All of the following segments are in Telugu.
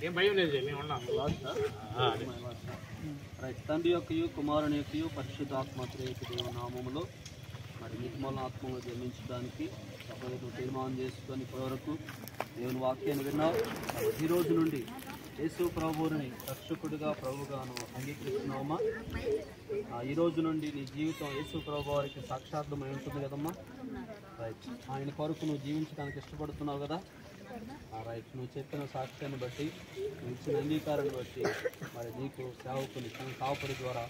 ఏం భయం లేదు మేము ఉన్నాం. తండ్రి యొక్కయు కుమారుని యొక్కయు పరిశుద్ధాత్మ త్రియేక దేవుని నామములో మరి నిర్మల ఆత్మను జన్మించడానికి సభ్యులు తీర్మానం చేసుకొని ఇప్పటివరకు దేవుని వాక్యాన్ని విన్నావు. ఈ రోజు నుండి యేసు ప్రభువుని రక్షకుడిగా ప్రభువుగాను అంగీకరిస్తున్నావమ్మా. ఈ రోజు నుండి నీ జీవితం యేసు ప్రభు వారికి సాక్షాత్మై ఉంటుంది కదమ్మా. రైట్, ఆయన కొరకు నువ్వు జీవించడానికి ఇష్టపడుతున్నావు కదా. రైట్, నువ్వు చెప్పిన సాక్ష్యాన్ని బట్టి నువ్వు ఇచ్చిన అంగీకారాన్ని బట్టి మరి నీకు సేవకుని కాపుడి ద్వారా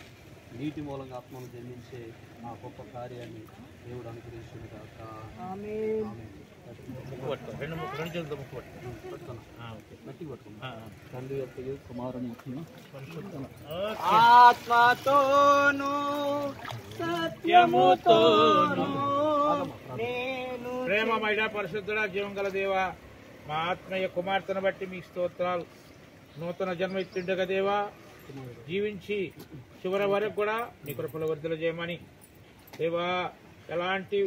నీటి మూలంగా ఆత్మను జన్మించే ఆ గొప్ప కార్యాన్ని దేవుడు అనుగ్రహించును గాక. తండ్రి యొక్క కుమారుని ఆత్మతోను సత్యముతోను ప్రేమమైన పరిశుద్ధుడా జీవం గల దేవా, మా ఆత్మీయ కుమార్తెను బట్టి మీ స్తోత్రాలు. నూతన జన్మ ఇచ్చిండగా దేవా, జీవించి చివరి వరకు కూడా నీ కృపలో వర్ధలు చేయమని దేవా, ఎలాంటి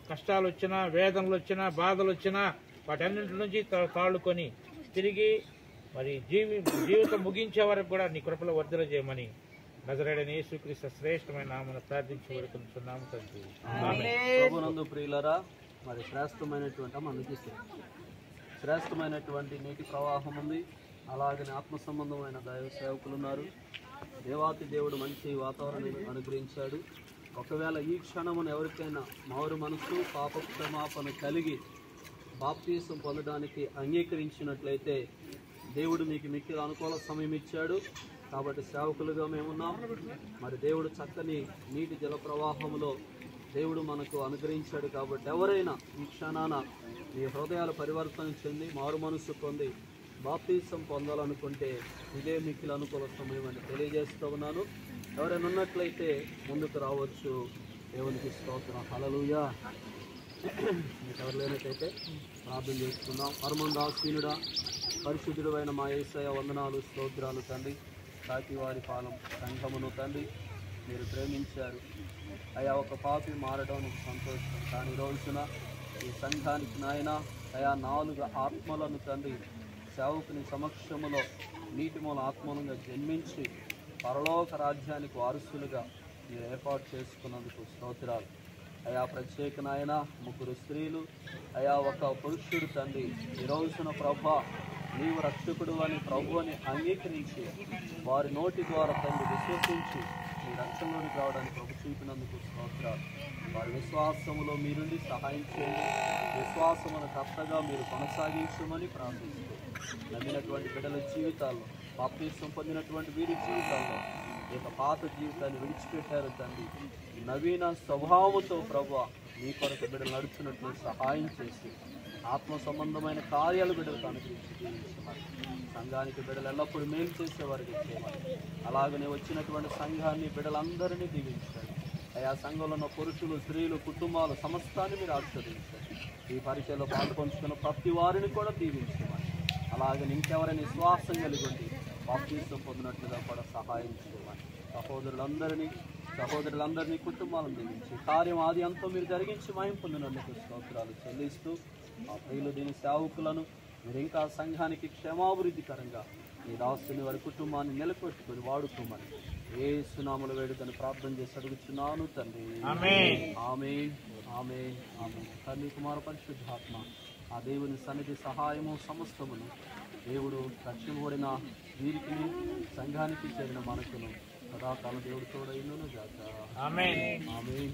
కష్టాలు వచ్చినా, వేదనలు వచ్చినా, బాధలు వచ్చినా వాటన్నింటి నుంచి తాళుకొని తిరిగి మరి జీవితం ముగించే వరకు కూడా నీ కృపలో వర్ధలు చేయమని నజరేయుడైన యేసుక్రీస్తు శ్రేష్టమైన నామమున ప్రార్థించి వేడుకొనుచున్నాము తండ్రి. ప్రభునందు ప్రియులారా, మరి శ్రేష్టమైనటువంటి నీటి ప్రవాహం ఉంది. అలాగనే ఆత్మ సంబంధమైన దైవ సేవకులు ఉన్నారు. దేవాతి దేవుడు మంచి వాతావరణాన్ని అనుగ్రహించాడు. ఒకవేళ ఈ క్షణమును ఎవరికైనా మారు మనసు పాప క్షమాపణ కలిగి బాప్తీసం పొందడానికి అంగీకరించినట్లయితే దేవుడు మీకు మిక్కిలి అనుకూల సమయం ఇచ్చాడు. కాబట్టి సేవకులుగా మేమున్నాం. మరి దేవుడు చక్కని నీటి జల ప్రవాహంలో దేవుడు మనకు అనుగ్రహించాడు. కాబట్టి ఎవరైనా ఈ క్షణాన మీ హృదయాలు పరివర్తన చెంది మారు మనసు పొంది బాప్తీసం పొందాలనుకుంటే ఇదే మిక్కిలి అనుకూల సమయం అని తెలియజేస్తూ ఉన్నాను. ఎవరైనా ఉన్నట్లయితే ముందుకు రావచ్చు. దేవునికి స్తోత్రం. హల్లెలూయా. మీకు ఎవరు లేనట్లయితే ప్రార్థన చేసుకుందాం. పరమందాసీనుడా, పరిశుద్ధుడైన మా యేసయ్య వందనాలు, స్తోత్రాలు తండ్రి. కాకివారి పాలెం సంఘమును తండ్రి మీరు ప్రేమించారు అయా. ఒక పాపి మారడం నీకు సంతోషం. కానీ రోజున ఈ సంఘానికి నాయన అయా 4 ఆత్మలను తండ్రి సేవకుని సమక్షములో నీటి మూల ఆత్మలుగా జన్మించి పరలోక రాజ్యానికి వారసులుగా మీరు ఏర్పాటు చేసుకున్నందుకు స్తోత్రాలు అయా. ప్రత్యేక నాయన 3 స్త్రీలు అయా, ఒక పురుషుడు తండ్రి ఈ రోజున ప్రభా నీవు రక్షకుడు అని ప్రభు అని అంగీకరించి వారి నోటి ద్వారా తండ్రి విశ్వసించి మీ రక్షణలోనికి రావడానికి ప్రభు చూపినందుకు స్తోత్రాలు. వారి విశ్వాసములో మీరుండి సహాయం చేయండి. విశ్వాసమును కర్తగా మీరు కొనసాగించమని ప్రార్థిస్తూ నమ్మినటువంటి బిడ్డల జీవితాల్లో, బాప్తీసం పొందినటువంటి వీరి జీవితాల్లో ఈ యొక్క పాత జీవితాన్ని విడిచిపెట్టారు తండ్రి. నవీన స్వభావంతో ప్రభువా మీ కొరకు బిడ్డలు నడుచున్నట్లు సహాయం చేసి ఆత్మ సంబంధమైన కార్యాలు బిడ్డలకు అనుగ్రహించి జీవించమని, సంఘానికి బిడ్డలు ఎల్లప్పుడూ మేలు చేసేవారికి చేయమని, అలాగనే వచ్చినటువంటి సంఘాన్ని బిడ్డలందరినీ దీవించండి అయా. సంఘంలో ఉన్న పురుషులు, స్త్రీలు, కుటుంబాలు సమస్తాన్ని మీరు ఆశీర్వదించండి. ఈ పరిచయలో పాల్పంచుకున్న ప్రతి వారిని కూడా దీవించమని, అలాగని ఇంకెవరైనా విశ్వాసం కలిగి ఉండి బాప్తీసం పొందినట్లుగా కూడా సహాయం చేయమని, సహోదరులందరినీ కుటుంబాలను దీవించి కార్యం ఆది అంతా మీరు జరిగించి మహిమ పొందినందుకు స్తోత్రాలు చెల్లిస్తూ ఆ ప్రియులు దీని సేవకులను మీరు ఇంకా సంఘానికి క్షేమాభివృద్ధికరంగా ఈ దాసుని వారి కుటుంబాన్ని నిలబెట్టుకుని వాడుకోమని యేసు నామములో వేడుకొని ప్రార్థన చేసి అడుగుచున్నాను తండ్రి. ఆమేన్, ఆమేన్, ఆమేన్. తండ్రి, కుమార పరిశుద్ధాత్మ ఆ దేవుని సన్నిధి సహాయము సమస్తమును దేవుడు రక్షింపబడిన వీరికి సంఘానికి చేరిన మనకును సదాకాలం దేవుడు తోడైనను గాక. ఆమేన్, ఆమేన్.